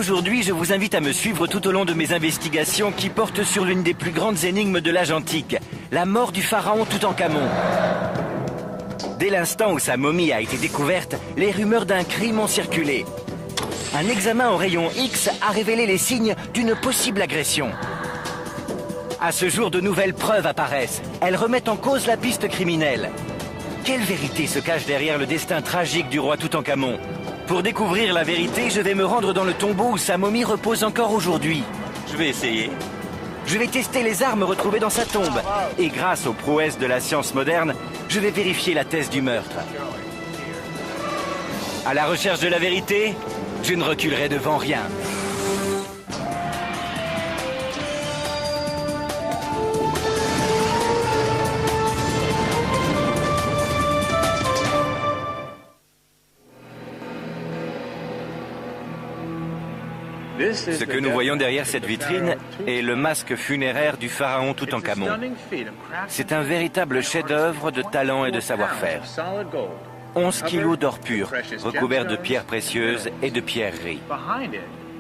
Aujourd'hui, je vous invite à me suivre tout au long de mes investigations qui portent sur l'une des plus grandes énigmes de l'âge antique, la mort du pharaon Toutankhamon. Dès l'instant où sa momie a été découverte, les rumeurs d'un crime ont circulé. Un examen en rayon X a révélé les signes d'une possible agression. À ce jour, de nouvelles preuves apparaissent. Elles remettent en cause la piste criminelle. Quelle vérité se cache derrière le destin tragique du roi Toutankhamon? Pour découvrir la vérité, je vais me rendre dans le tombeau où sa momie repose encore aujourd'hui. Je vais essayer. Je vais tester les armes retrouvées dans sa tombe. Et grâce aux prouesses de la science moderne, je vais vérifier la thèse du meurtre. À la recherche de la vérité, je ne reculerai devant rien. Ce que nous voyons derrière cette vitrine est le masque funéraire du pharaon Toutankhamon. C'est un véritable chef-d'œuvre de talent et de savoir-faire. 11 kilos d'or pur, recouvert de pierres précieuses et de pierreries.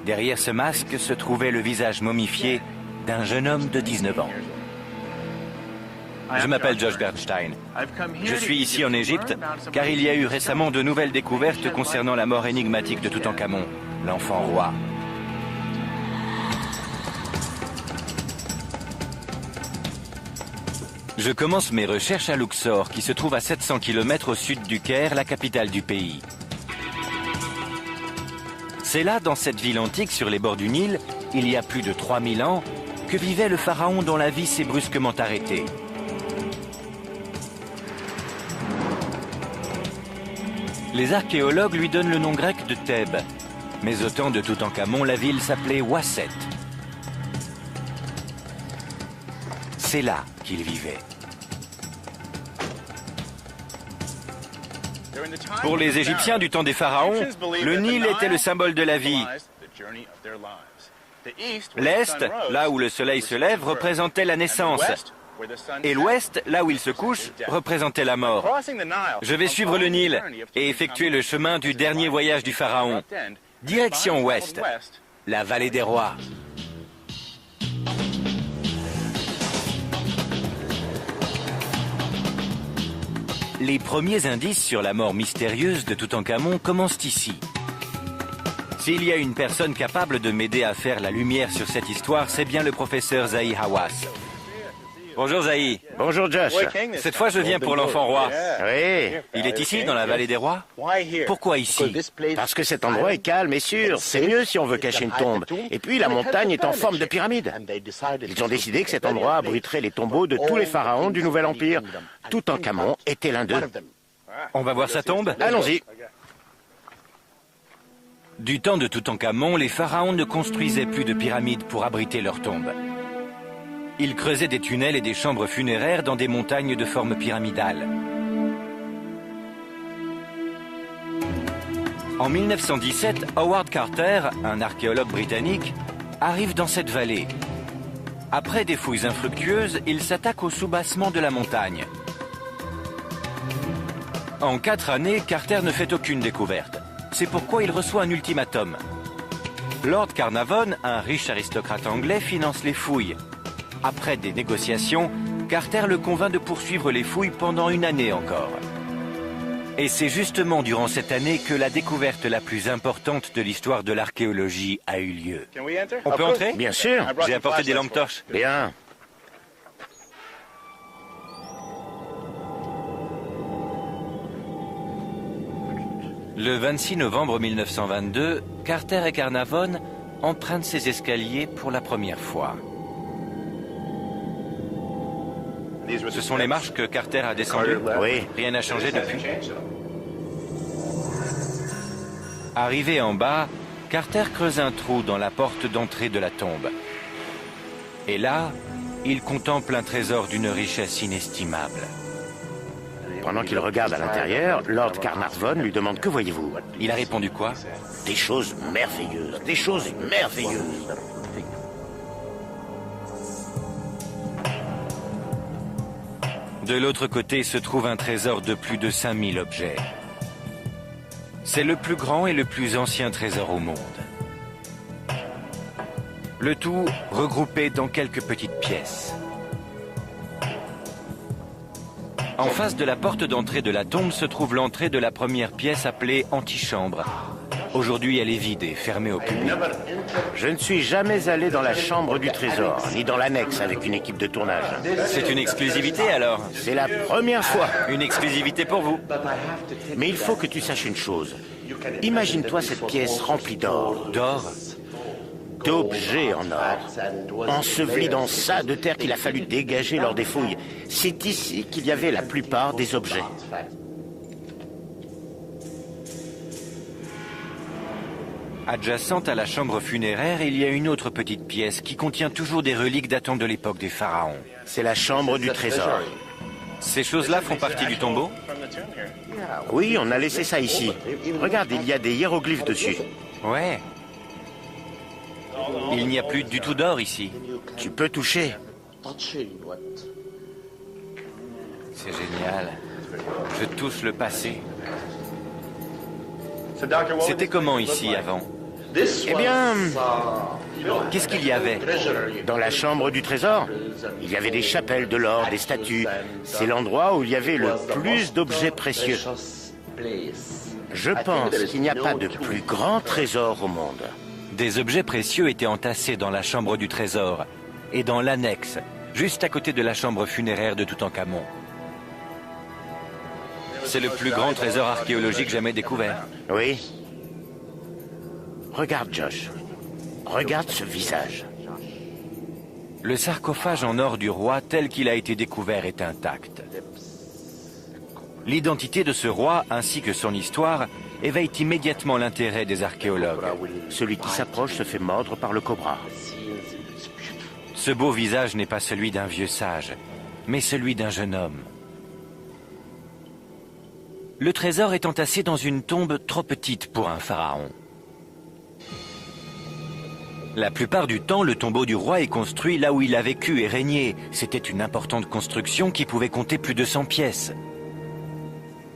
Derrière ce masque se trouvait le visage momifié d'un jeune homme de 19 ans. Je m'appelle Josh Bernstein. Je suis ici en Égypte car il y a eu récemment de nouvelles découvertes concernant la mort énigmatique de Toutankhamon, l'enfant roi. Je commence mes recherches à Luxor, qui se trouve à 700 km au sud du Caire, la capitale du pays. C'est là, dans cette ville antique sur les bords du Nil, il y a plus de 3000 ans, que vivait le pharaon dont la vie s'est brusquement arrêtée. Les archéologues lui donnent le nom grec de Thèbes, mais au temps de Toutankhamon, la ville s'appelait Ouasset. C'est là qu'il vivait. Pour les Égyptiens du temps des pharaons, le Nil était le symbole de la vie. L'Est, là où le soleil se lève, représentait la naissance. Et l'Ouest, là où il se couche, représentait la mort. Je vais suivre le Nil et effectuer le chemin du dernier voyage du pharaon. Direction Ouest, la vallée des rois. Les premiers indices sur la mort mystérieuse de Toutankhamon commencent ici. S'il y a une personne capable de m'aider à faire la lumière sur cette histoire, c'est bien le professeur Zahi Hawass. Bonjour Zahi. Bonjour Josh. Cette fois je viens pour l'enfant roi. Oui. Il est ici, dans la vallée des rois? Pourquoi ici? Parce que cet endroit est calme et sûr. C'est mieux si on veut cacher une tombe. Et puis la montagne est en forme de pyramide. Ils ont décidé que cet endroit abriterait les tombeaux de tous les pharaons du Nouvel Empire. Toutankhamon était l'un d'eux. On va voir sa tombe? Allons-y. Du temps de Toutankhamon, les pharaons ne construisaient plus de pyramides pour abriter leurs tombes. Ils creusaient des tunnels et des chambres funéraires dans des montagnes de forme pyramidale. En 1917, Howard Carter, un archéologue britannique, arrive dans cette vallée. Après des fouilles infructueuses, il s'attaque au soubassement de la montagne. En 4 années, Carter ne fait aucune découverte. C'est pourquoi il reçoit un ultimatum. Lord Carnarvon, un riche aristocrate anglais, finance les fouilles. Après des négociations, Carter le convainc de poursuivre les fouilles pendant 1 année encore. Et c'est justement durant cette année que la découverte la plus importante de l'histoire de l'archéologie a eu lieu. On peut entrer? Bien sûr. J'ai apporté des lampes torches. Bien. Le 26 novembre 1922, Carter et Carnarvon empruntent ces escaliers pour la première fois. Ce sont les marches que Carter a descendues? Oui. Rien n'a changé depuis? Arrivé en bas, Carter creuse un trou dans la porte d'entrée de la tombe. Et là, il contemple un trésor d'une richesse inestimable. Pendant qu'il regarde à l'intérieur, Lord Carnarvon lui demande « Que voyez-vous » Il a répondu quoi? Des choses merveilleuses, des choses merveilleuses. De l'autre côté se trouve un trésor de plus de 5000 objets. C'est le plus grand et le plus ancien trésor au monde. Le tout regroupé dans quelques petites pièces. En face de la porte d'entrée de la tombe se trouve l'entrée de la première pièce appelée antichambre. Aujourd'hui, elle est vide et fermée au public. Je ne suis jamais allé dans la chambre du trésor, ni dans l'annexe avec une équipe de tournage. C'est une exclusivité alors? C'est la première fois. Une exclusivité pour vous. Mais il faut que tu saches une chose. Imagine-toi cette pièce remplie d'or. D'or? D'objets en or, ensevelis dans ça de terre qu'il a fallu dégager lors des fouilles. C'est ici qu'il y avait la plupart des objets. Adjacente à la chambre funéraire, il y a une autre petite pièce qui contient toujours des reliques datant de l'époque des pharaons. C'est la chambre du trésor. Ces choses-là font partie du tombeau? Oui, on a laissé ça ici. Regarde, il y a des hiéroglyphes dessus. Ouais. Il n'y a plus du tout d'or ici. Tu peux toucher. C'est génial. Je touche le passé. C'était comment ici avant? Eh bien, Qu'est-ce qu'il y avait? dans la chambre du trésor, il y avait des chapelles, de l'or, des statues. C'est l'endroit où il y avait le plus d'objets précieux. Je pense qu'il n'y a pas de plus grand trésor au monde. Des objets précieux étaient entassés dans la chambre du trésor et dans l'annexe, juste à côté de la chambre funéraire de Toutankhamon. C'est le plus grand trésor archéologique jamais découvert. Oui. Regarde, Josh. Regarde ce visage. Le sarcophage en or du roi tel qu'il a été découvert est intact. L'identité de ce roi ainsi que son histoire éveille immédiatement l'intérêt des archéologues. Celui qui s'approche se fait mordre par le cobra. Ce beau visage n'est pas celui d'un vieux sage, mais celui d'un jeune homme. Le trésor est entassé dans une tombe trop petite pour un pharaon. La plupart du temps, le tombeau du roi est construit là où il a vécu et régné. C'était une importante construction qui pouvait compter plus de 100 pièces.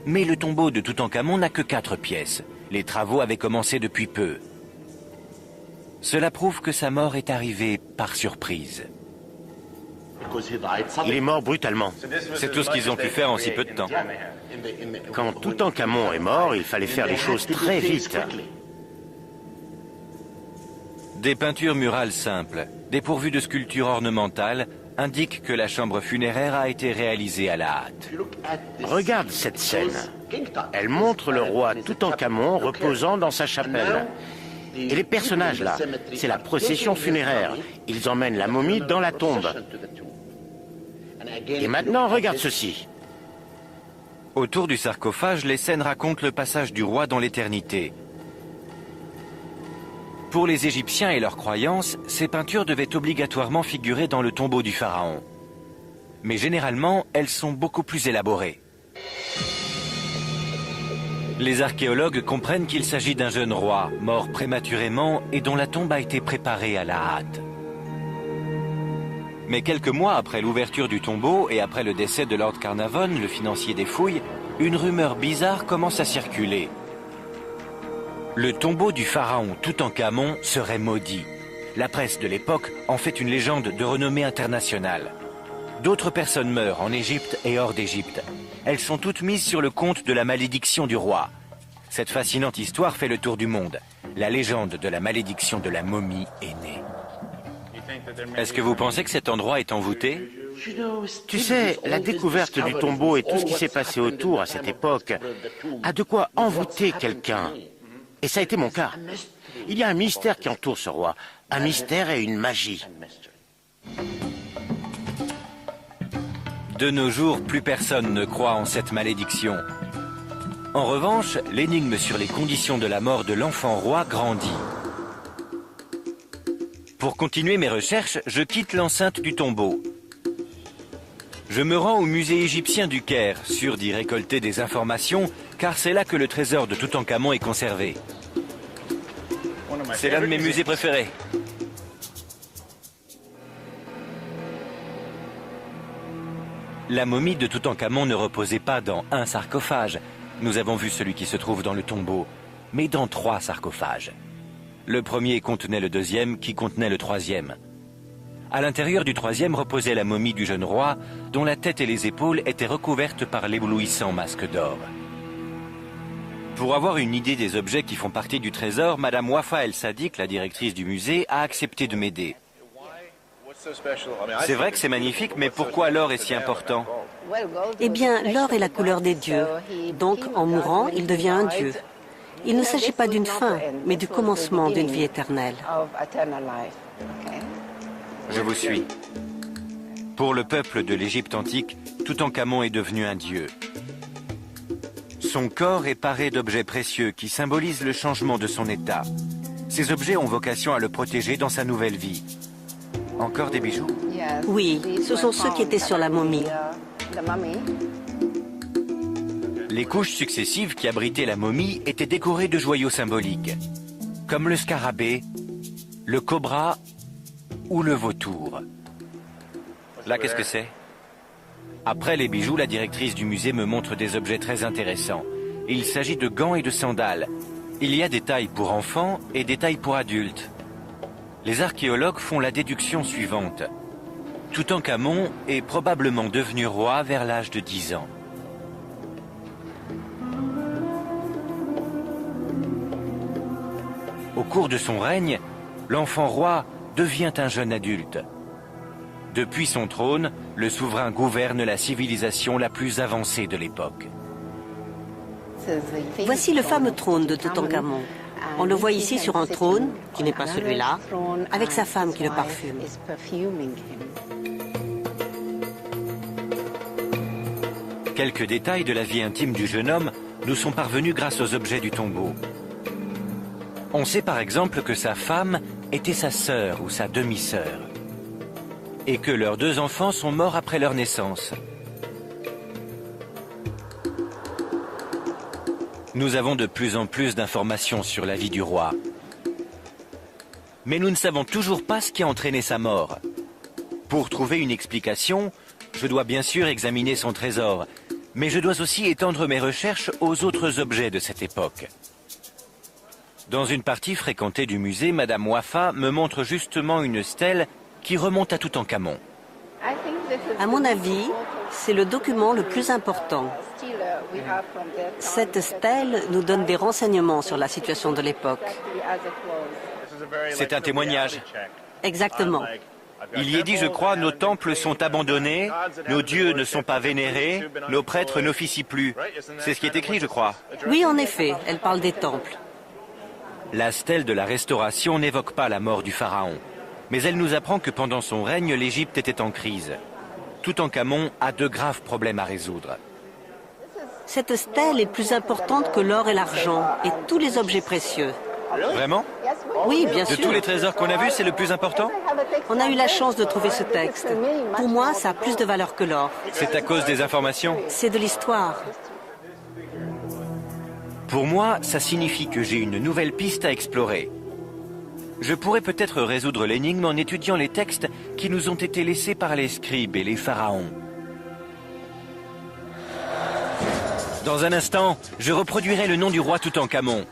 Mais le tombeau de Toutankhamon n'a que 4 pièces. Les travaux avaient commencé depuis peu. Cela prouve que sa mort est arrivée par surprise. Il est mort brutalement. C'est tout ce qu'ils ont pu faire en si peu de temps. Quand Toutankhamon est mort, il fallait faire les choses très vite. Des peintures murales simples, dépourvues de sculptures ornementales, indiquent que la chambre funéraire a été réalisée à la hâte. Regarde cette scène. Elle montre le roi Toutankhamon reposant dans sa chapelle. Et les personnages là, c'est la procession funéraire. Ils emmènent la momie dans la tombe. Et maintenant, regarde ceci. Autour du sarcophage, les scènes racontent le passage du roi dans l'éternité. Pour les Égyptiens et leurs croyances, ces peintures devaient obligatoirement figurer dans le tombeau du pharaon. Mais généralement, elles sont beaucoup plus élaborées. Les archéologues comprennent qu'il s'agit d'un jeune roi, mort prématurément et dont la tombe a été préparée à la hâte. Mais quelques mois après l'ouverture du tombeau et après le décès de Lord Carnarvon, le financier des fouilles, une rumeur bizarre commence à circuler. Le tombeau du pharaon Toutankhamon serait maudit. La presse de l'époque en fait une légende de renommée internationale. D'autres personnes meurent en Égypte et hors d'Égypte. Elles sont toutes mises sur le compte de la malédiction du roi. Cette fascinante histoire fait le tour du monde. La légende de la malédiction de la momie est née. Est-ce que vous pensez que cet endroit est envoûté? Tu sais, la découverte du tombeau et tout ce qui s'est passé autour à cette époque a de quoi envoûter quelqu'un. Et ça a été mon cas. Il y a un mystère qui entoure ce roi. Un mystère et une magie. De nos jours, plus personne ne croit en cette malédiction. En revanche, l'énigme sur les conditions de la mort de l'enfant roi grandit. Pour continuer mes recherches, je quitte l'enceinte du tombeau. Je me rends au musée égyptien du Caire, sûr d'y récolter des informations, car c'est là que le trésor de Toutankhamon est conservé. C'est l'un de mes musées préférés. La momie de Toutankhamon ne reposait pas dans un sarcophage. Nous avons vu celui qui se trouve dans le tombeau, mais dans 3 sarcophages. Le premier contenait le deuxième, qui contenait le troisième. À l'intérieur du troisième reposait la momie du jeune roi, dont la tête et les épaules étaient recouvertes par l'éblouissant masque d'or. Pour avoir une idée des objets qui font partie du trésor, Madame Wafa El Sadiq, la directrice du musée, a accepté de m'aider. C'est vrai que c'est magnifique, mais pourquoi l'or est si important? Eh bien, l'or est la couleur des dieux. Donc, en mourant, il devient un dieu. Il ne s'agit pas d'une fin, mais du commencement d'une vie éternelle. Je vous suis. Pour le peuple de l'Égypte antique, Toutankhamon est devenu un dieu. Son corps est paré d'objets précieux qui symbolisent le changement de son état. Ces objets ont vocation à le protéger dans sa nouvelle vie. Encore des bijoux? Oui, ce sont ceux qui étaient sur la momie. Les couches successives qui abritaient la momie étaient décorées de joyaux symboliques, comme le scarabée, le cobra ou le vautour. Là, qu'est-ce que c'est? Après les bijoux, la directrice du musée me montre des objets très intéressants. Il s'agit de gants et de sandales. Il y a des tailles pour enfants et des tailles pour adultes. Les archéologues font la déduction suivante. Toutankhamon est probablement devenu roi vers l'âge de 10 ans. Au cours de son règne, l'enfant roi devient un jeune adulte. Depuis son trône, le souverain gouverne la civilisation la plus avancée de l'époque. Voici le fameux trône de Toutankhamon. On le voit ici sur un trône, qui n'est pas celui-là, avec sa femme qui le parfume. Quelques détails de la vie intime du jeune homme nous sont parvenus grâce aux objets du tombeau. On sait par exemple que sa femme était sa sœur ou sa demi-sœur, et que leurs 2 enfants sont morts après leur naissance. Nous avons de plus en plus d'informations sur la vie du roi. Mais nous ne savons toujours pas ce qui a entraîné sa mort. Pour trouver une explication, je dois bien sûr examiner son trésor, mais je dois aussi étendre mes recherches aux autres objets de cette époque. Dans une partie fréquentée du musée, Madame Wafa me montre justement une stèle qui remonte à Toutankhamon. À mon avis, c'est le document le plus important. Cette stèle nous donne des renseignements sur la situation de l'époque. C'est un témoignage. Exactement. Il y est dit, je crois, nos temples sont abandonnés, nos dieux ne sont pas vénérés, nos prêtres n'officient plus. C'est ce qui est écrit, je crois. Oui, en effet, elle parle des temples. La stèle de la Restauration n'évoque pas la mort du pharaon, mais elle nous apprend que pendant son règne, l'Égypte était en crise. Toutankhamon a de graves problèmes à résoudre. Cette stèle est plus importante que l'or et l'argent et tous les objets précieux. Vraiment? Oui, bien De sûr. tous les trésors qu'on a vus, c'est le plus important? On a eu la chance de trouver ce texte. Pour moi, ça a plus de valeur que l'or. C'est à cause des informations? C'est de l'histoire. Pour moi, ça signifie que j'ai une nouvelle piste à explorer. Je pourrais peut-être résoudre l'énigme en étudiant les textes qui nous ont été laissés par les scribes et les pharaons. Dans un instant, je reproduirai le nom du roi Toutankhamon.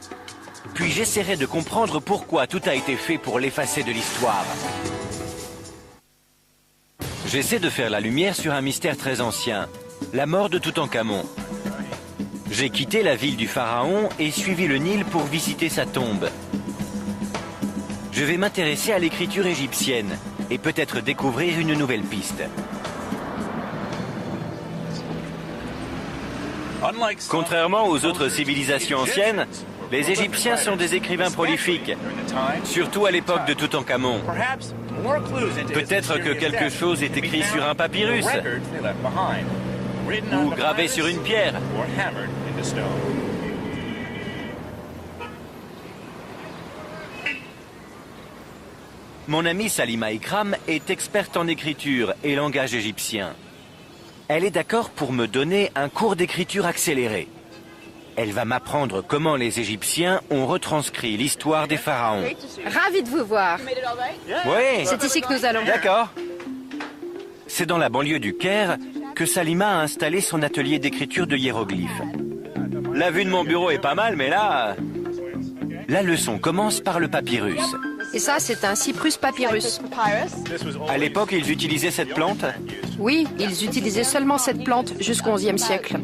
Puis j'essaierai de comprendre pourquoi tout a été fait pour l'effacer de l'histoire. J'essaie de faire la lumière sur un mystère très ancien, la mort de Toutankhamon. J'ai quitté la ville du pharaon et suivi le Nil pour visiter sa tombe. Je vais m'intéresser à l'écriture égyptienne et peut-être découvrir une nouvelle piste. Contrairement aux autres civilisations anciennes, les Égyptiens sont des écrivains prolifiques, surtout à l'époque de Toutankhamon. Peut-être que quelque chose est écrit sur un papyrus ou gravé sur une pierre. Mon amie Salima Ikram est experte en écriture et langage égyptien. Elle est d'accord pour me donner un cours d'écriture accéléré. Elle va m'apprendre comment les Égyptiens ont retranscrit l'histoire des pharaons. Ravi de vous voir. Oui, C'est ici que nous allons. d'accord. C'est dans la banlieue du Caire que Salima a installé son atelier d'écriture de hiéroglyphes. La vue de mon bureau est pas mal, mais là... La leçon commence par le papyrus. Et ça, c'est un Cyprus papyrus. À l'époque, ils utilisaient cette plante. Oui, ils utilisaient seulement cette plante jusqu'au XIe siècle.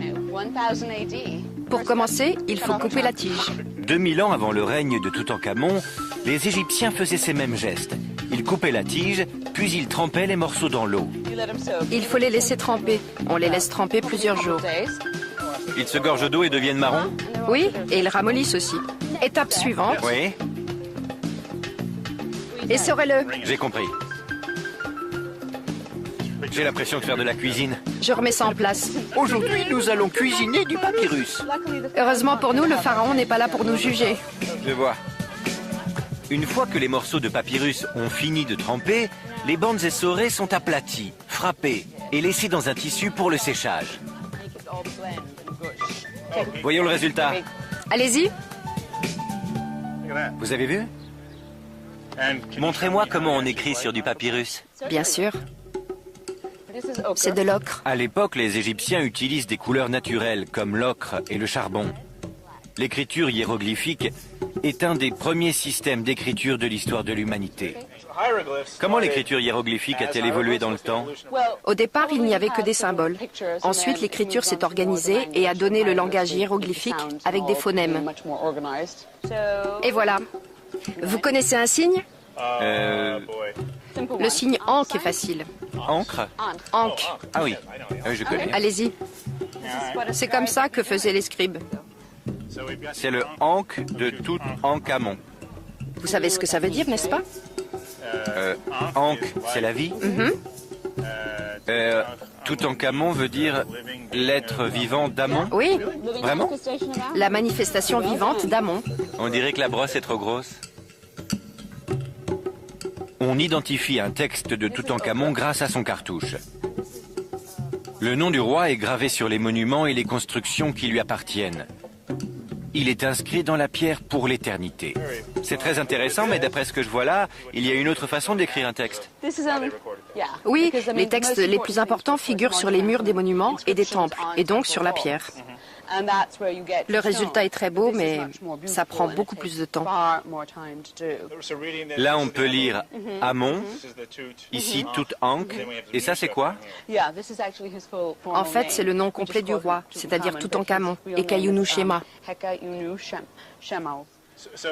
Pour commencer, il faut couper la tige. 2000 ans avant le règne de Toutankhamon, les Égyptiens faisaient ces mêmes gestes. Ils coupaient la tige, puis ils trempaient les morceaux dans l'eau. Il faut les laisser tremper. On les laisse tremper plusieurs jours. Ils se gorgent d'eau et deviennent marrons? Oui, et ils ramollissent aussi. Étape suivante. Oui, Essorez-le. j'ai compris. J'ai l'impression de faire de la cuisine. Je remets ça en place. Aujourd'hui, nous allons cuisiner du papyrus. Heureusement pour nous, le pharaon n'est pas là pour nous juger. Je vois. Une fois que les morceaux de papyrus ont fini de tremper, les bandes essorées sont aplaties, frappées et laissées dans un tissu pour le séchage. Voyons le résultat. Allez-y. Vous avez vu? Montrez-moi comment on écrit sur du papyrus. Bien sûr. C'est de l'ocre. À l'époque, les Égyptiens utilisent des couleurs naturelles comme l'ocre et le charbon. L'écriture hiéroglyphique est un des premiers systèmes d'écriture de l'histoire de l'humanité. Comment l'écriture hiéroglyphique a-t-elle évolué dans le temps? Au départ, il n'y avait que des symboles. Ensuite, l'écriture s'est organisée et a donné le langage hiéroglyphique avec des phonèmes. Et voilà. Vous connaissez un signe? Le signe Ankh est facile. Encre? Ankh. Ah oui, je connais. Allez-y. C'est comme ça que faisaient les scribes. C'est le Ankh de Toutankhamon. Vous savez ce que ça veut dire, n'est-ce pas? Ankh, c'est la vie. Toutankhamon veut dire l'être vivant d'Amon. Oui, Vraiment? la manifestation vivante d'Amon. On dirait que la brosse est trop grosse. On identifie un texte de Toutankhamon grâce à son cartouche. Le nom du roi est gravé sur les monuments et les constructions qui lui appartiennent. Il est inscrit dans la pierre pour l'éternité. C'est très intéressant, mais d'après ce que je vois là, il y a une autre façon d'écrire un texte. Oui, les textes les plus importants figurent sur les murs des monuments et des temples, et donc sur la pierre. Le résultat est très beau, mais ça prend beaucoup plus de temps. Là, on peut lire Amon, ici Toutankh, et ça c'est quoi? En fait, c'est le nom complet du roi, c'est-à-dire Toutankhamon et Kayunu Shema.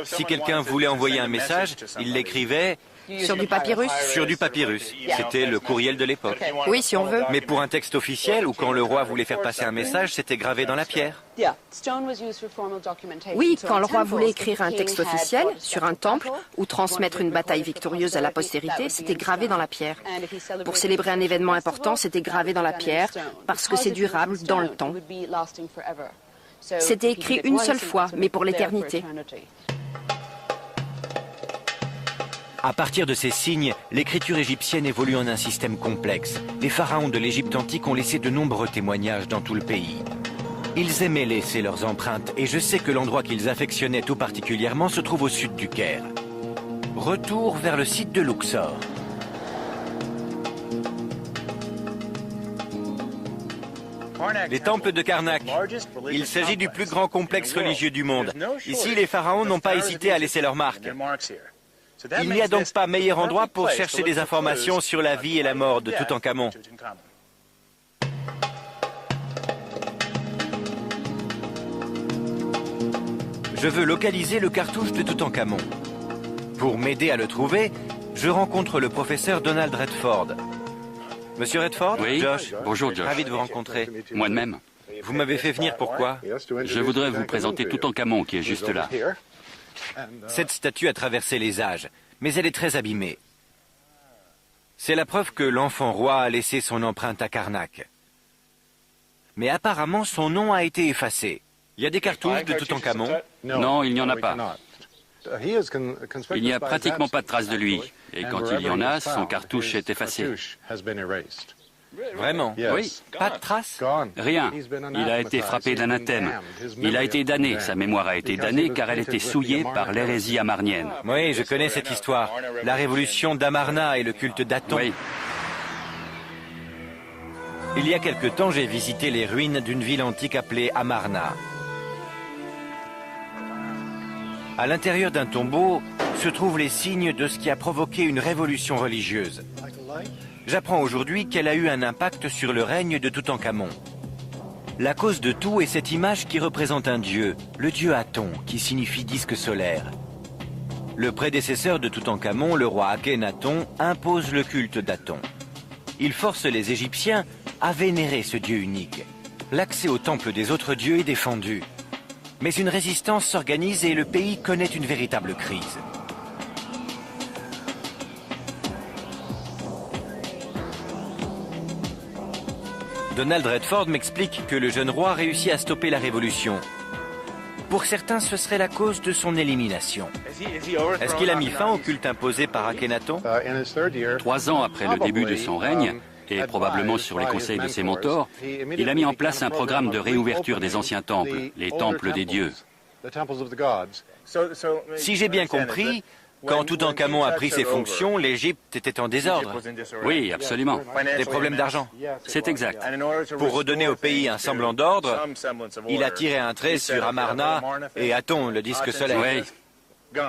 Si quelqu'un voulait envoyer un message, il l'écrivait Sur du papyrus? sur du papyrus. C'était le courriel de l'époque. Oui, si on veut. Mais pour un texte officiel, ou quand le roi voulait faire passer un message, c'était gravé dans la pierre. Oui, quand le roi voulait écrire un texte officiel sur un temple ou transmettre une bataille victorieuse à la postérité, c'était gravé dans la pierre. Pour célébrer un événement important, c'était gravé dans la pierre parce que c'est durable dans le temps. C'était écrit une seule fois, mais pour l'éternité. À partir de ces signes, l'écriture égyptienne évolue en un système complexe. Les pharaons de l'Égypte antique ont laissé de nombreux témoignages dans tout le pays. Ils aimaient laisser leurs empreintes et je sais que l'endroit qu'ils affectionnaient tout particulièrement se trouve au sud du Caire. Retour vers le site de Luxor. Les temples de Karnak. Il s'agit du plus grand complexe religieux du monde. Ici, les pharaons n'ont pas hésité à laisser leur marque. Il n'y a donc pas meilleur endroit pour chercher des informations sur la vie et la mort de Toutankhamon. Je veux localiser le cartouche de Toutankhamon. Pour m'aider à le trouver, je rencontre le professeur Donald Redford. Monsieur Redford? Oui, Josh. bonjour Josh. Ravi de vous rencontrer. Moi de même. Vous m'avez fait venir pourquoi? Je voudrais vous présenter Toutankhamon qui est juste là. Cette statue a traversé les âges, mais elle est très abîmée. C'est la preuve que l'enfant roi a laissé son empreinte à Karnak. Mais apparemment, son nom a été effacé. Il y a des cartouches de Toutankhamon? Non, il n'y en a pas. Il n'y a pratiquement pas de traces de lui. Et quand il y en a, son cartouche est effacé. Vraiment? Oui. Pas de traces? Rien. Il a été frappé d'anathème. Il a été damné. Sa mémoire a été damnée car elle était souillée par l'hérésie amarnienne. Oui, je connais cette histoire. La révolution d'Amarna et le culte d'Aton. Oui. Il y a quelque temps, j'ai visité les ruines d'une ville antique appelée Amarna. À l'intérieur d'un tombeau se trouvent les signes de ce qui a provoqué une révolution religieuse. J'apprends aujourd'hui qu'elle a eu un impact sur le règne de Toutankhamon. La cause de tout est cette image qui représente un dieu, le dieu Aton, qui signifie disque solaire. Le prédécesseur de Toutankhamon, le roi Akhenaton, impose le culte d'Aton. Il force les Égyptiens à vénérer ce dieu unique. L'accès au temple des autres dieux est défendu. Mais une résistance s'organise et le pays connaît une véritable crise. Donald Redford m'explique que le jeune roi réussit à stopper la révolution. Pour certains, ce serait la cause de son élimination. Est-ce qu'il a mis fin au culte imposé par Akhenaton? 3 ans après le début de son règne, et probablement sur les conseils de ses mentors, il a mis en place un programme de réouverture des anciens temples, les temples des dieux. Si j'ai bien compris, quand Toutankhamon a pris ses fonctions, l'Égypte était en désordre. Oui, absolument. Des problèmes d'argent. C'est exact. Pour redonner au pays un semblant d'ordre, il a tiré un trait sur Amarna et Aton, le disque solaire. Oui.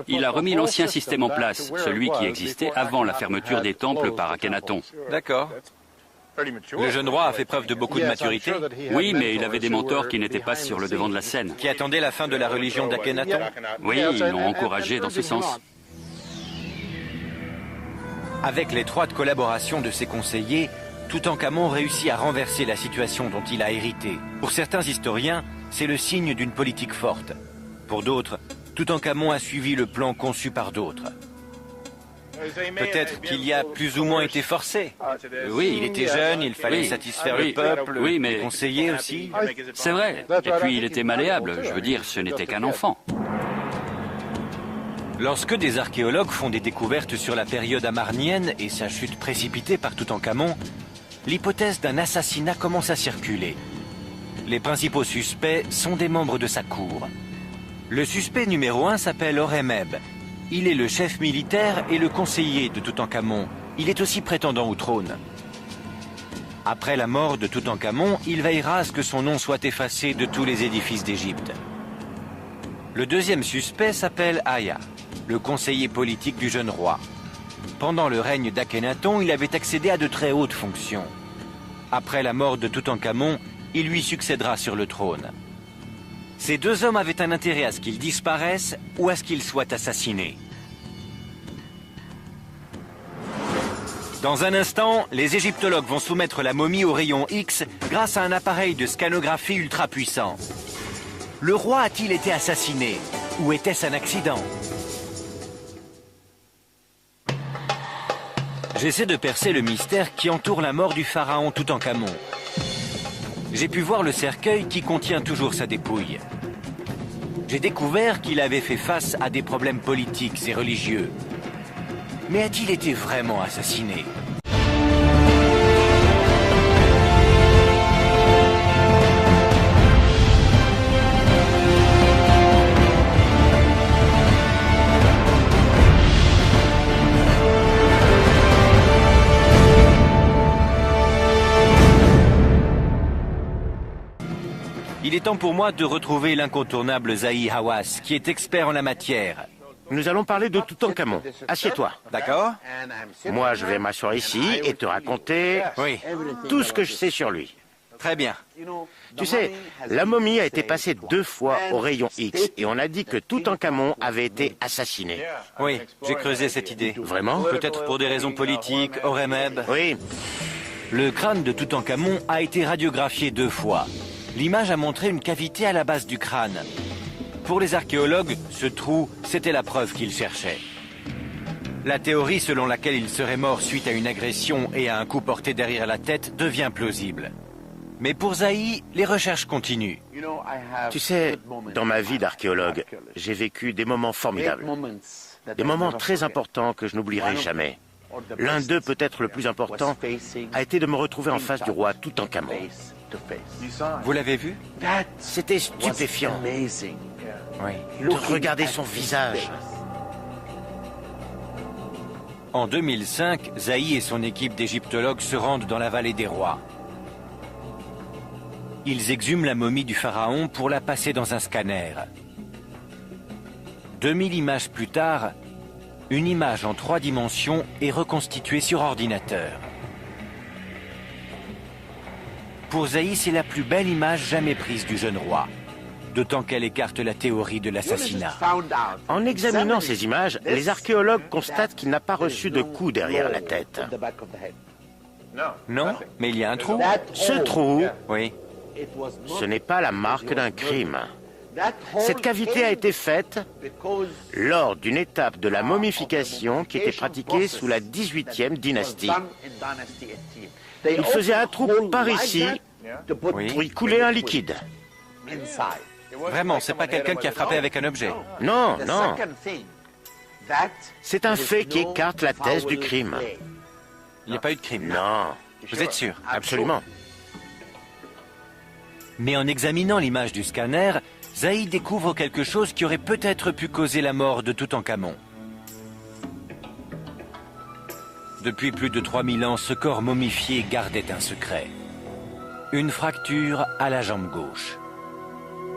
Il a remis l'ancien système en place, celui qui existait avant la fermeture des temples par Akhenaton. D'accord. Le jeune roi a fait preuve de beaucoup de maturité. Oui, mais il avait des mentors qui n'étaient pas sur le devant de la scène. Qui attendaient la fin de la religion d'Akhenaton. Oui, ils l'ont encouragé dans ce sens. Avec l'étroite collaboration de ses conseillers, Toutankhamon réussit à renverser la situation dont il a hérité. Pour certains historiens, c'est le signe d'une politique forte. Pour d'autres, Toutankhamon a suivi le plan conçu par d'autres. Peut-être qu'il y a plus ou moins été forcé. Oui. Il était jeune, il fallait satisfaire le peuple, les conseillers aussi. C'est vrai. Et puis il était malléable. Je veux dire, ce n'était qu'un enfant. Lorsque des archéologues font des découvertes sur la période amarnienne et sa chute précipitée par Toutankhamon, l'hypothèse d'un assassinat commence à circuler. Les principaux suspects sont des membres de sa cour. Le suspect numéro 1 s'appelle Horemheb. Il est le chef militaire et le conseiller de Toutankhamon. Il est aussi prétendant au trône. Après la mort de Toutankhamon, il veillera à ce que son nom soit effacé de tous les édifices d'Égypte. Le deuxième suspect s'appelle Aya, le conseiller politique du jeune roi. Pendant le règne d'Akhenaton, il avait accédé à de très hautes fonctions. Après la mort de Toutankhamon, il lui succédera sur le trône. Ces deux hommes avaient un intérêt à ce qu'il disparaisse ou à ce qu'il soit assassiné. Dans un instant, les égyptologues vont soumettre la momie au rayon X grâce à un appareil de scanographie ultra puissant. Le roi a-t-il été assassiné? Ou était-ce un accident? J'essaie de percer le mystère qui entoure la mort du pharaon Toutankhamon. J'ai pu voir le cercueil qui contient toujours sa dépouille. J'ai découvert qu'il avait fait face à des problèmes politiques et religieux. Mais a-t-il été vraiment assassiné? Il est temps pour moi de retrouver l'incontournable Zahi Hawass, qui est expert en la matière. Nous allons parler de Toutankhamon. Assieds-toi. D'accord? Moi, je vais m'asseoir ici et te raconter tout ce que je sais sur lui. Très bien. Tu sais, la momie a été passée 2 fois au rayon X et on a dit que Toutankhamon avait été assassiné. Oui, j'ai creusé cette idée. Vraiment? Peut-être pour des raisons politiques, Horemheb. Oui. Le crâne de Toutankhamon a été radiographié 2 fois. L'image a montré une cavité à la base du crâne. Pour les archéologues, ce trou, c'était la preuve qu'ils cherchaient. La théorie selon laquelle il serait mort suite à une agression et à un coup porté derrière la tête devient plausible. Mais pour Zahi, les recherches continuent. Tu sais, dans ma vie d'archéologue, j'ai vécu des moments formidables. Des moments très importants que je n'oublierai jamais. L'un d'eux, peut-être le plus important, a été de me retrouver en face du roi Toutankhamon. Vous l'avez vu? C'était stupéfiant. Oui. De regarder son visage. En 2005, Zahi et son équipe d'égyptologues se rendent dans la vallée des rois. Ils exhument la momie du pharaon pour la passer dans un scanner. 2000 images plus tard, une image en 3 dimensions est reconstituée sur ordinateur. Pour Zahi, c'est la plus belle image jamais prise du jeune roi, d'autant qu'elle écarte la théorie de l'assassinat. En examinant ces images, les archéologues constatent qu'il n'a pas reçu de coup derrière la tête. Non, mais il y a un trou. Ce trou, Oui. ce n'est pas la marque d'un crime. Cette cavité a été faite lors d'une étape de la momification qui était pratiquée sous la 18e dynastie. Il faisait un trou par ici pour y couler un liquide. Vraiment, c'est pas quelqu'un qui a frappé avec un objet. Non, non. C'est un fait qui écarte la thèse du crime. Il n'y a pas eu de crime. Non, Vous êtes sûr? absolument. Mais en examinant l'image du scanner, Zahi découvre quelque chose qui aurait peut-être pu causer la mort de Toutankhamon. Depuis plus de 3000 ans, ce corps momifié gardait un secret. Une fracture à la jambe gauche.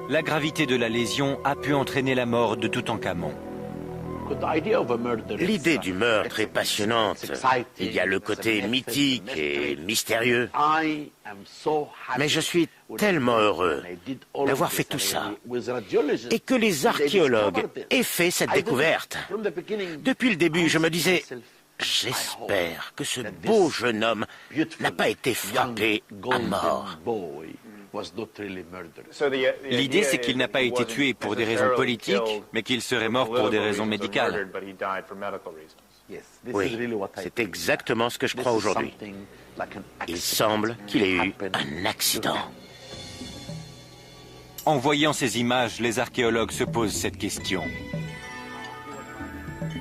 La gravité de la lésion a pu entraîner la mort de Toutankhamon. L'idée du meurtre est passionnante. Il y a le côté mythique et mystérieux. Mais je suis tellement heureux d'avoir fait tout ça et que les archéologues aient fait cette découverte. Depuis le début, je me disais, j'espère que ce beau jeune homme n'a pas été frappé à mort. L'idée, c'est qu'il n'a pas été tué pour des raisons politiques, mais qu'il serait mort pour des raisons médicales. Oui, c'est exactement ce que je crois aujourd'hui. Il semble qu'il ait eu un accident. En voyant ces images, les archéologues se posent cette question.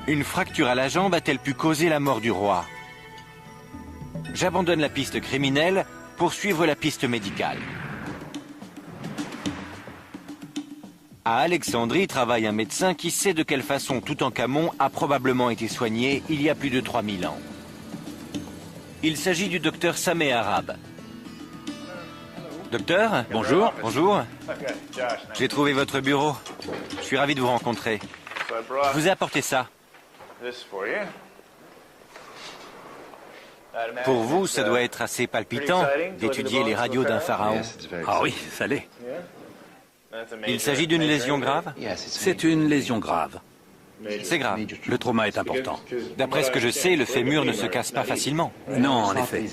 Une fracture à la jambe a-t-elle pu causer la mort du roi? J'abandonne la piste criminelle pour suivre la piste médicale. À Alexandrie travaille un médecin qui sait de quelle façon Toutankhamon a probablement été soigné il y a plus de 3000 ans. Il s'agit du docteur Sameh Arab. Docteur? Bonjour. Bonjour. J'ai trouvé votre bureau. Je suis ravi de vous rencontrer. Je vous ai apporté ça. Pour vous, ça doit être assez palpitant d'étudier les radios d'un pharaon. Ah oui, ça l'est. Il s'agit d'une lésion grave? C'est une lésion grave. C'est grave. Le trauma est important. D'après ce que je sais, le fémur ne se casse pas facilement. Non, en effet.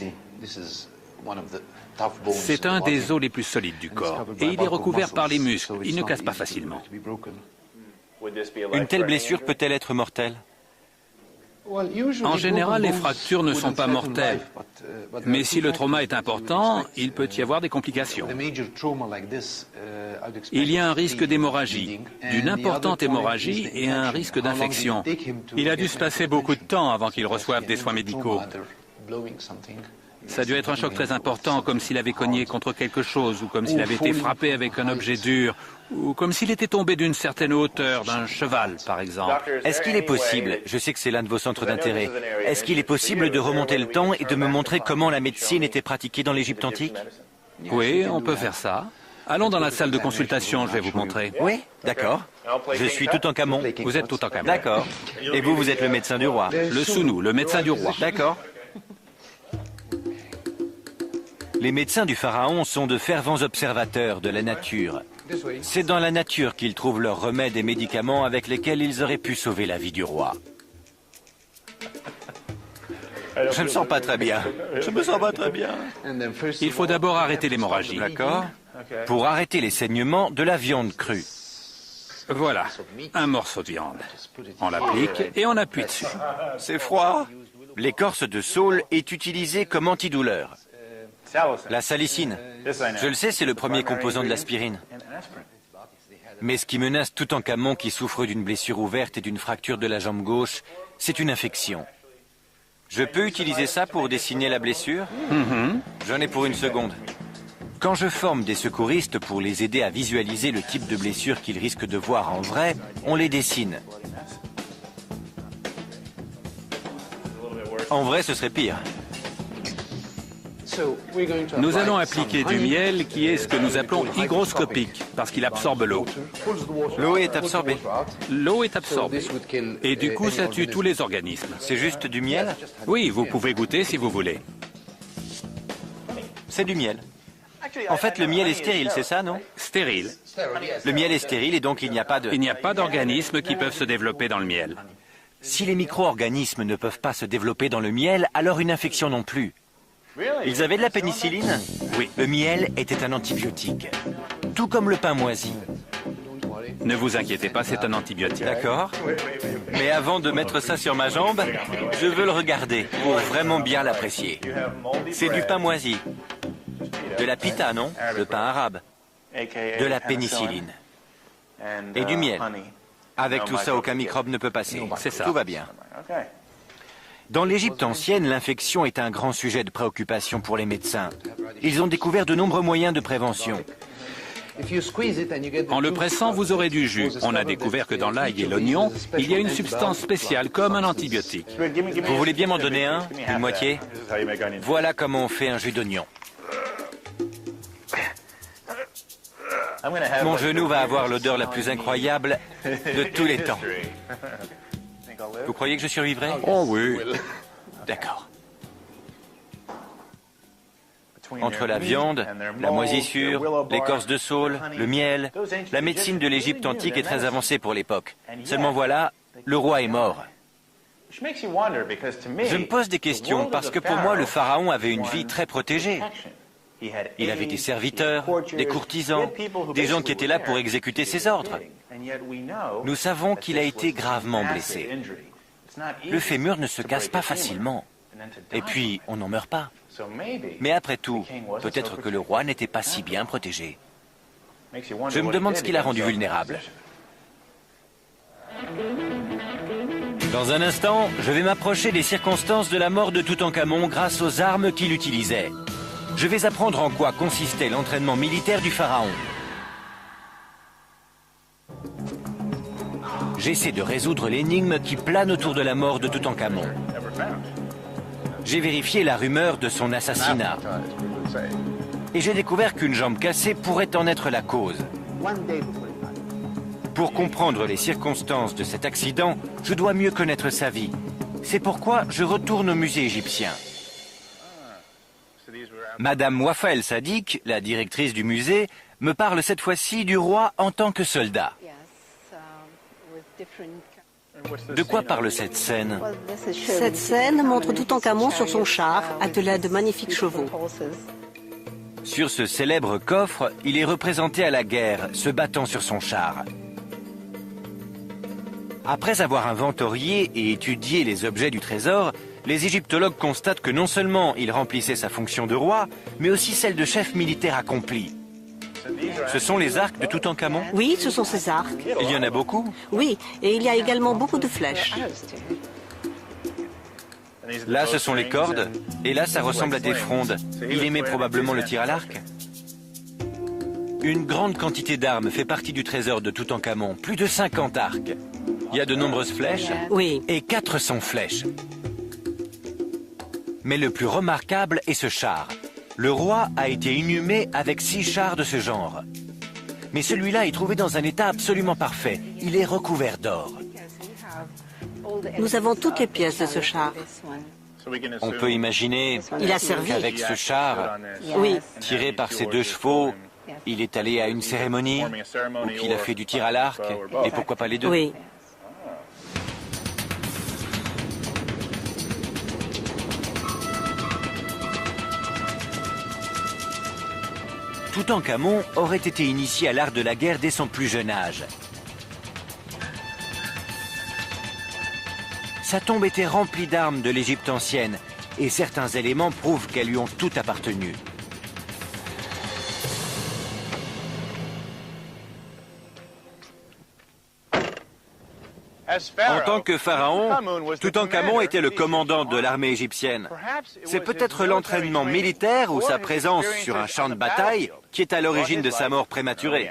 C'est un des os les plus solides du corps et il est recouvert par les muscles. Il ne casse pas facilement. Une telle blessure peut-elle être mortelle? En général, les fractures ne sont pas mortelles. Mais si le trauma est important, il peut y avoir des complications. Il y a un risque d'hémorragie, d'une importante hémorragie et un risque d'infection. Il a dû se passer beaucoup de temps avant qu'il reçoive des soins médicaux. Ça a dû être un choc très important, comme s'il avait cogné contre quelque chose, ou comme s'il avait été frappé avec un objet dur, ou comme s'il était tombé d'une certaine hauteur, d'un cheval, par exemple. Est-ce qu'il est possible, je sais que c'est l'un de vos centres d'intérêt, est-ce qu'il est possible de remonter le temps et de me montrer comment la médecine était pratiquée dans l'Égypte antique? Oui, on peut faire ça. Allons dans la salle de consultation, je vais vous montrer. Oui, d'accord. Je suis Toutankhamon. Vous êtes Toutankhamon. D'accord. Et vous, vous êtes le médecin du roi. Le Sounou, le médecin du roi. D'accord. Les médecins du pharaon sont de fervents observateurs de la nature. C'est dans la nature qu'ils trouvent leurs remèdes et médicaments avec lesquels ils auraient pu sauver la vie du roi. Je me sens pas très bien. Je me sens pas très bien. Il faut d'abord arrêter l'hémorragie. D'accord. Pour arrêter les saignements, de la viande crue. Voilà, un morceau de viande. On l'applique et on appuie dessus. C'est froid. L'écorce de saule est utilisée comme antidouleur. La salicine. Je le sais, c'est le premier composant de l'aspirine. Mais ce qui menace Toutankhamon qui souffre d'une blessure ouverte et d'une fracture de la jambe gauche, c'est une infection. Je peux utiliser ça pour dessiner la blessure? J'en ai pour une seconde. Quand je forme des secouristes pour les aider à visualiser le type de blessure qu'ils risquent de voir en vrai, on les dessine. En vrai, ce serait pire. Nous allons appliquer du miel qui est ce que nous appelons hygroscopique, parce qu'il absorbe l'eau. L'eau est absorbée. L'eau est absorbée. Et du coup, ça tue tous les organismes. C'est juste du miel? Oui, vous pouvez goûter si vous voulez. C'est du miel. En fait, le miel est stérile, c'est ça, non? Stérile. Le miel est stérile et donc il n'y a pas de... Il n'y a pas d'organismes qui peuvent se développer dans le miel. Si les micro-organismes ne peuvent pas se développer dans le miel, alors une infection non plus. Ils avaient de la pénicilline? Oui. Le miel était un antibiotique, tout comme le pain moisi. Ne vous inquiétez pas, c'est un antibiotique. D'accord. Mais avant de mettre ça sur ma jambe, je veux le regarder pour vraiment bien l'apprécier. C'est du pain moisi. De la pita, non? Le pain arabe. De la pénicilline. Et du miel. Avec tout ça, aucun microbe ne peut passer. C'est ça. Tout va bien. Dans l'Égypte ancienne, l'infection est un grand sujet de préoccupation pour les médecins. Ils ont découvert de nombreux moyens de prévention. En le pressant, vous aurez du jus. On a découvert que dans l'ail et l'oignon, il y a une substance spéciale comme un antibiotique. Vous voulez bien m'en donner un? Une moitié? Voilà comment on fait un jus d'oignon. Mon genou va avoir l'odeur la plus incroyable de tous les temps. Vous croyez que je survivrai? Oh oui. D'accord. Entre la viande, la moisissure, l'écorce de saule, le miel, la médecine de l'Égypte antique est très avancée pour l'époque. Seulement voilà, le roi est mort. Je me pose des questions parce que pour moi, le pharaon avait une vie très protégée. Il avait des serviteurs, des courtisans, des gens qui étaient là pour exécuter ses ordres. Nous savons qu'il a été gravement blessé. Le fémur ne se casse pas facilement. Et puis, on n'en meurt pas. Mais après tout, peut-être que le roi n'était pas si bien protégé. Je me demande ce qui l'a rendu vulnérable. Dans un instant, je vais m'approcher des circonstances de la mort de Toutankhamon grâce aux armes qu'il utilisait. Je vais apprendre en quoi consistait l'entraînement militaire du pharaon. J'essaie de résoudre l'énigme qui plane autour de la mort de Toutankhamon. J'ai vérifié la rumeur de son assassinat. Et j'ai découvert qu'une jambe cassée pourrait en être la cause. Pour comprendre les circonstances de cet accident, je dois mieux connaître sa vie. C'est pourquoi je retourne au musée égyptien. Madame Wafa El Sadiq, la directrice du musée, me parle cette fois-ci du roi en tant que soldat. De quoi parle cette scène? Cette scène montre Toutankhamon sur son char, attelé à de magnifiques chevaux. Sur ce célèbre coffre, il est représenté à la guerre, se battant sur son char. Après avoir inventorié et étudié les objets du trésor, les égyptologues constatent que non seulement il remplissait sa fonction de roi, mais aussi celle de chef militaire accompli. Ce sont les arcs de Toutankhamon? Oui, ce sont ses arcs. Il y en a beaucoup? Oui, et il y a également beaucoup de flèches. Là, ce sont les cordes, et là, ça ressemble à des frondes. Il aimait probablement le tir à l'arc. Une grande quantité d'armes fait partie du trésor de Toutankhamon, plus de 50 arcs. Il y a de nombreuses flèches, Oui. et 400 flèches. Mais le plus remarquable est ce char. Le roi a été inhumé avec 6 chars de ce genre. Mais celui-là est trouvé dans un état absolument parfait. Il est recouvert d'or. Nous avons toutes les pièces de ce char. On peut imaginer Il a servi. qu'avec ce char, Oui. tiré par ses 2 chevaux, il est allé à une cérémonie, ou qu'il a fait du tir à l'arc, et pourquoi pas les deux? Oui. Toutankhamon aurait été initié à l'art de la guerre dès son plus jeune âge. Sa tombe était remplie d'armes de l'Égypte ancienne, et certains éléments prouvent qu'elles lui ont toutes appartenu. En tant que pharaon, Toutankhamon était le commandant de l'armée égyptienne. C'est peut-être l'entraînement militaire ou sa présence sur un champ de bataille qui est à l'origine de sa mort prématurée.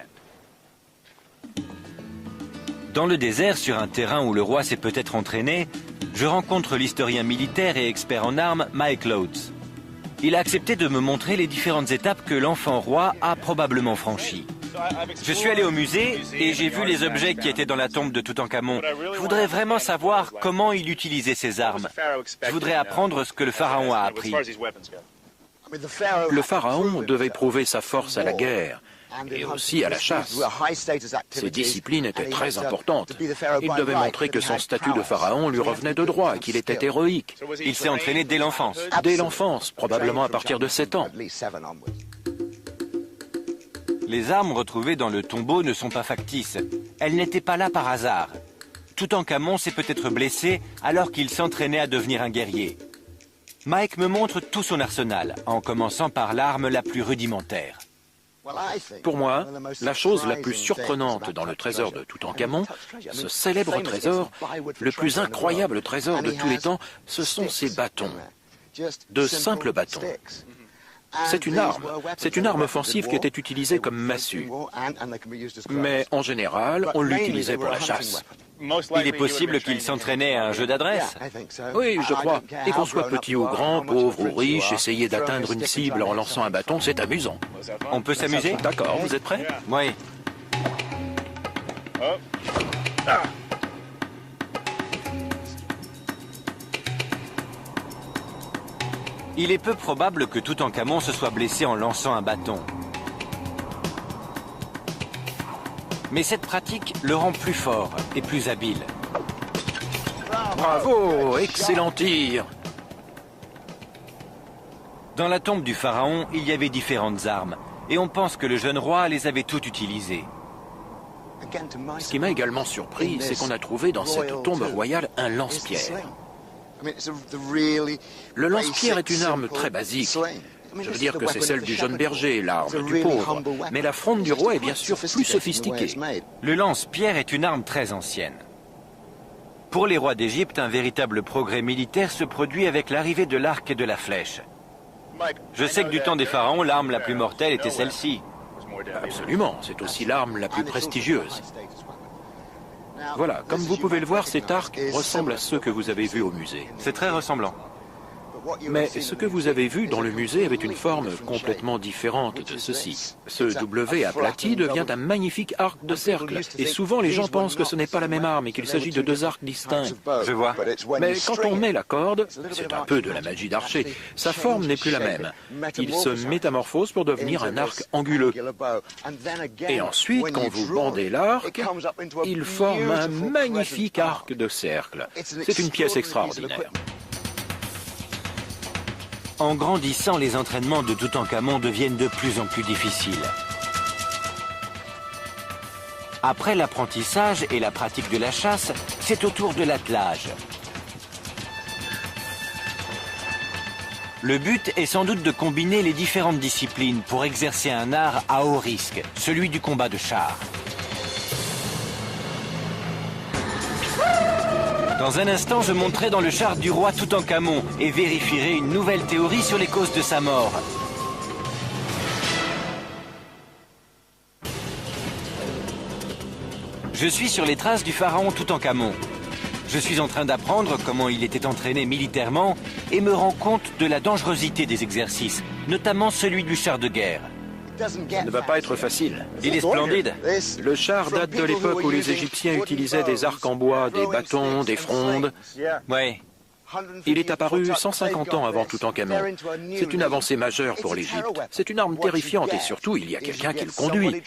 Dans le désert, sur un terrain où le roi s'est peut-être entraîné, je rencontre l'historien militaire et expert en armes Mike Loads. Il a accepté de me montrer les différentes étapes que l'enfant roi a probablement franchies. Je suis allé au musée et j'ai vu les objets qui étaient dans la tombe de Toutankhamon. Je voudrais vraiment savoir comment il utilisait ses armes. Je voudrais apprendre ce que le pharaon a appris. Le pharaon devait prouver sa force à la guerre et aussi à la chasse. Ces disciplines étaient très importantes. Il devait montrer que son statut de pharaon lui revenait de droit et qu'il était héroïque. Il s'est entraîné dès l'enfance. Dès l'enfance, probablement à partir de 7 ans. Les armes retrouvées dans le tombeau ne sont pas factices. Elles n'étaient pas là par hasard. Toutankhamon s'est peut-être blessé alors qu'il s'entraînait à devenir un guerrier. Mike me montre tout son arsenal, en commençant par l'arme la plus rudimentaire. Pour moi, la chose la plus surprenante dans le trésor de Toutankhamon, ce célèbre trésor, le plus incroyable trésor de tous les temps, ce sont ces bâtons, de simples bâtons. C'est une arme offensive qui était utilisée comme massue. Mais en général, on l'utilisait pour la chasse. Il est possible qu'il s'entraînait à un jeu d'adresse. Oui, je crois. Et qu'on soit petit ou grand, pauvre ou riche, essayer d'atteindre une cible en lançant un bâton, c'est amusant. On peut s'amuser? D'accord, vous êtes prêts? Oui. Il est peu probable que Toutankhamon se soit blessé en lançant un bâton. Mais cette pratique le rend plus fort et plus habile. Bravo, excellent tir. Dans la tombe du pharaon, il y avait différentes armes, et on pense que le jeune roi les avait toutes utilisées. Ce qui m'a également surpris, c'est qu'on a trouvé dans cette tombe royale un lance-pierre. Le lance-pierre est une arme très basique. Je veux dire que c'est celle du jeune berger, l'arme du pauvre. Mais la fronde du roi est bien sûr plus sophistiquée. Le lance-pierre est une arme très ancienne. Pour les rois d'Égypte, un véritable progrès militaire se produit avec l'arrivée de l'arc et de la flèche. Je sais que du temps des pharaons, l'arme la plus mortelle était celle-ci. Absolument, c'est aussi l'arme la plus prestigieuse. Voilà, comme vous pouvez le voir, cet arc ressemble à ceux que vous avez vus au musée. C'est très ressemblant. Mais ce que vous avez vu dans le musée avait une forme complètement différente de ceci. Ce W aplati devient un magnifique arc de cercle. Et souvent, les gens pensent que ce n'est pas la même arme et qu'il s'agit de deux arcs distincts. Je vois. Mais quand on met la corde, c'est un peu de la magie d'archer, sa forme n'est plus la même. Il se métamorphose pour devenir un arc anguleux. Et ensuite, quand vous bandez l'arc, il forme un magnifique arc de cercle. C'est une pièce extraordinaire. En grandissant, les entraînements de Toutankhamon deviennent de plus en plus difficiles. Après l'apprentissage et la pratique de la chasse, c'est au tour de l'attelage. Le but est sans doute de combiner les différentes disciplines pour exercer un art à haut risque, celui du combat de chars. Dans un instant, je monterai dans le char du roi Toutankhamon et vérifierai une nouvelle théorie sur les causes de sa mort. Je suis sur les traces du pharaon Toutankhamon. Je suis en train d'apprendre comment il était entraîné militairement et me rends compte de la dangerosité des exercices, notamment celui du char de guerre. Ça ne va pas être facile. Il est splendide. Le char date de l'époque où les Égyptiens utilisaient des arcs en bois, des bâtons, des frondes. Oui. Il est apparu 150 ans avant Toutankhamon. C'est une avancée majeure pour l'Égypte. C'est une arme terrifiante et surtout, il y a quelqu'un qui le conduit.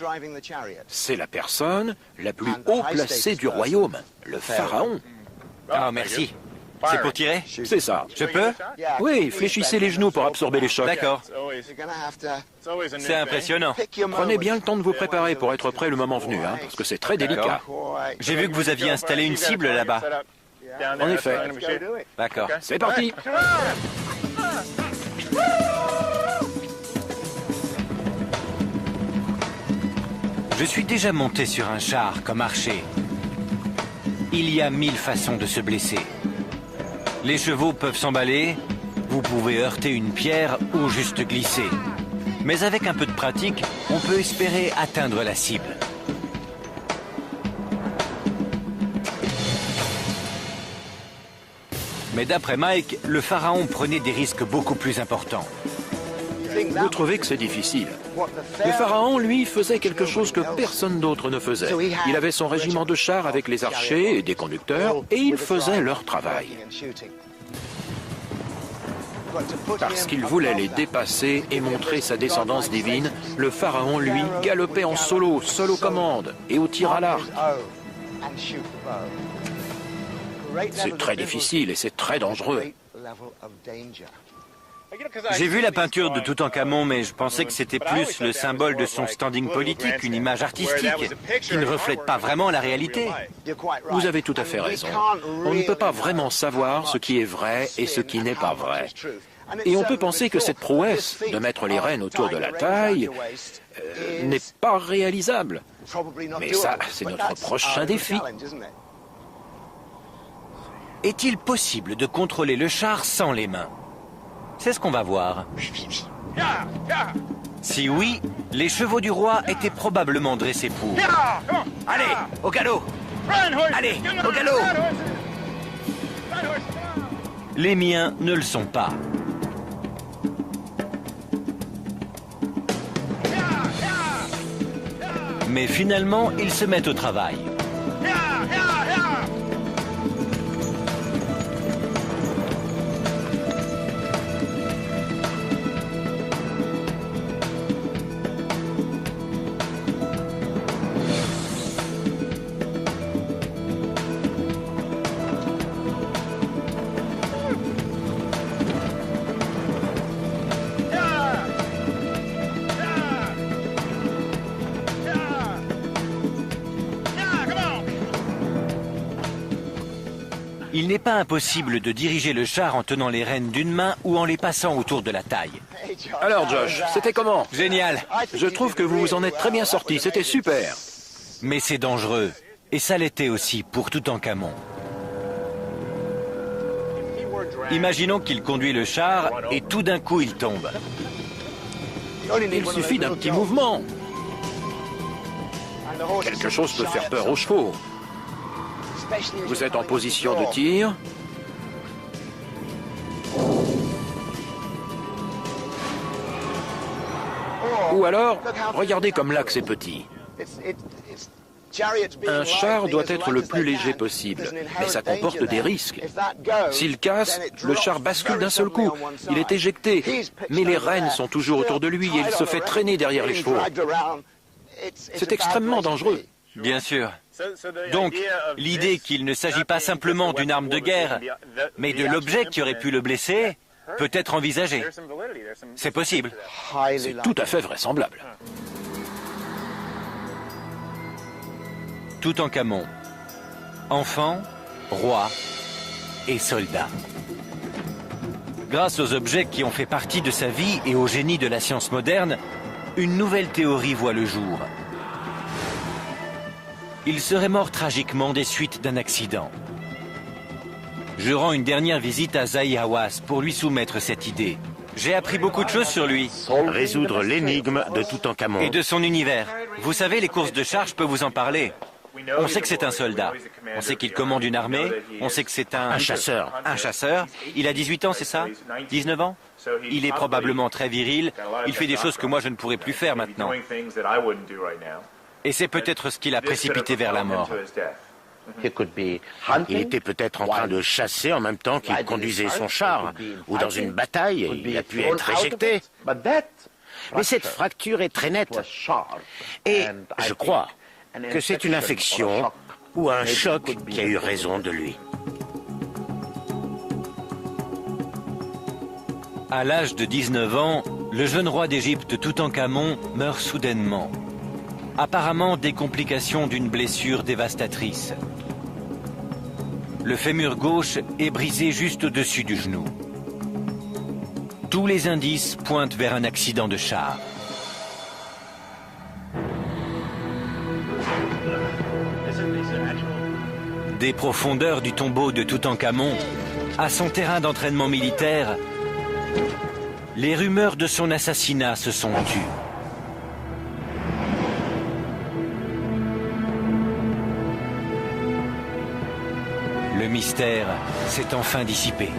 C'est la personne la plus haut placée du royaume, le pharaon. Ah, merci. C'est pour tirer? C'est ça. Je peux? Oui, fléchissez les genoux pour absorber les chocs. D'accord. C'est impressionnant. Prenez bien le temps de vous préparer pour être prêt le moment venu, hein, parce que c'est très délicat. J'ai vu que vous aviez installé une cible là-bas. En effet. D'accord. C'est parti. Je suis déjà monté sur un char comme archer. Il y a 1000 façons de se blesser. Les chevaux peuvent s'emballer, vous pouvez heurter une pierre ou juste glisser. Mais avec un peu de pratique, on peut espérer atteindre la cible. Mais d'après Mike, le pharaon prenait des risques beaucoup plus importants. Vous trouvez que c'est difficile? Le pharaon, lui, faisait quelque chose que personne d'autre ne faisait. Il avait son régiment de chars avec les archers et des conducteurs, et ils faisaient leur travail. Parce qu'il voulait les dépasser et montrer sa descendance divine, le pharaon, lui, galopait en solo, seul aux commandes et au tir à l'arc. C'est très difficile et c'est très dangereux. J'ai vu la peinture de Toutankhamon, mais je pensais que c'était plus le symbole de son standing politique, une image artistique, qui ne reflète pas vraiment la réalité. Vous avez tout à fait raison. On ne peut pas vraiment savoir ce qui est vrai et ce qui n'est pas vrai. Et on peut penser que cette prouesse de mettre les rênes autour de la taille n'est pas réalisable. Mais ça, c'est notre prochain défi. Est-il possible de contrôler le char sans les mains? C'est ce qu'on va voir. Si oui, les chevaux du roi étaient probablement dressés pour. Allez, au galop! Allez, au galop! Les miens ne le sont pas. Mais finalement, ils se mettent au travail. Il n'est pas impossible de diriger le char en tenant les rênes d'une main ou en les passant autour de la taille. Alors Josh, c'était comment? Génial! Je trouve que vous vous en êtes très bien sorti, c'était super. Mais c'est dangereux. Et ça l'était aussi pour Toutankhamon. Imaginons qu'il conduit le char et tout d'un coup il tombe. Il suffit d'un petit mouvement. Quelque chose peut faire peur aux chevaux. Vous êtes en position de tir. Ou alors, regardez comme l'axe est petit. Un char doit être le plus léger possible, mais ça comporte des risques. S'il casse, le char bascule d'un seul coup. Il est éjecté, mais les rênes sont toujours autour de lui et il se fait traîner derrière les chevaux. C'est extrêmement dangereux. Bien sûr. Donc, l'idée qu'il ne s'agit pas simplement d'une arme de guerre, mais de l'objet qui aurait pu le blesser, peut être envisagée. C'est possible. C'est tout à fait vraisemblable. Toutankhamon, enfant, roi et soldat. Grâce aux objets qui ont fait partie de sa vie et au génie de la science moderne, une nouvelle théorie voit le jour. Il serait mort tragiquement des suites d'un accident. Je rends une dernière visite à Zahi Hawass pour lui soumettre cette idée. J'ai appris beaucoup de choses sur lui. Résoudre l'énigme de Toutankhamon. Et de son univers. Vous savez, les courses de chars, je peux vous en parler. On sait que c'est un soldat. On sait qu'il commande une armée. On sait que c'est un chasseur. Un chasseur. Il a 18 ans, c'est ça? 19 ans? Il est probablement très viril. Il fait des choses que moi je ne pourrais plus faire maintenant. Et c'est peut-être ce qui l'a précipité vers la mort. Il était peut-être en train de chasser en même temps qu'il conduisait son char, ou dans une bataille, il a pu être éjecté. Mais cette fracture est très nette. Et je crois que c'est une infection ou un choc qui a eu raison de lui. À l'âge de 19 ans, le jeune roi d'Égypte Toutankhamon meurt soudainement. Apparemment des complications d'une blessure dévastatrice. Le fémur gauche est brisé juste au-dessus du genou. Tous les indices pointent vers un accident de char. Des profondeurs du tombeau de Toutankhamon à son terrain d'entraînement militaire, les rumeurs de son assassinat se sont tues. Le mystère s'est enfin dissipé.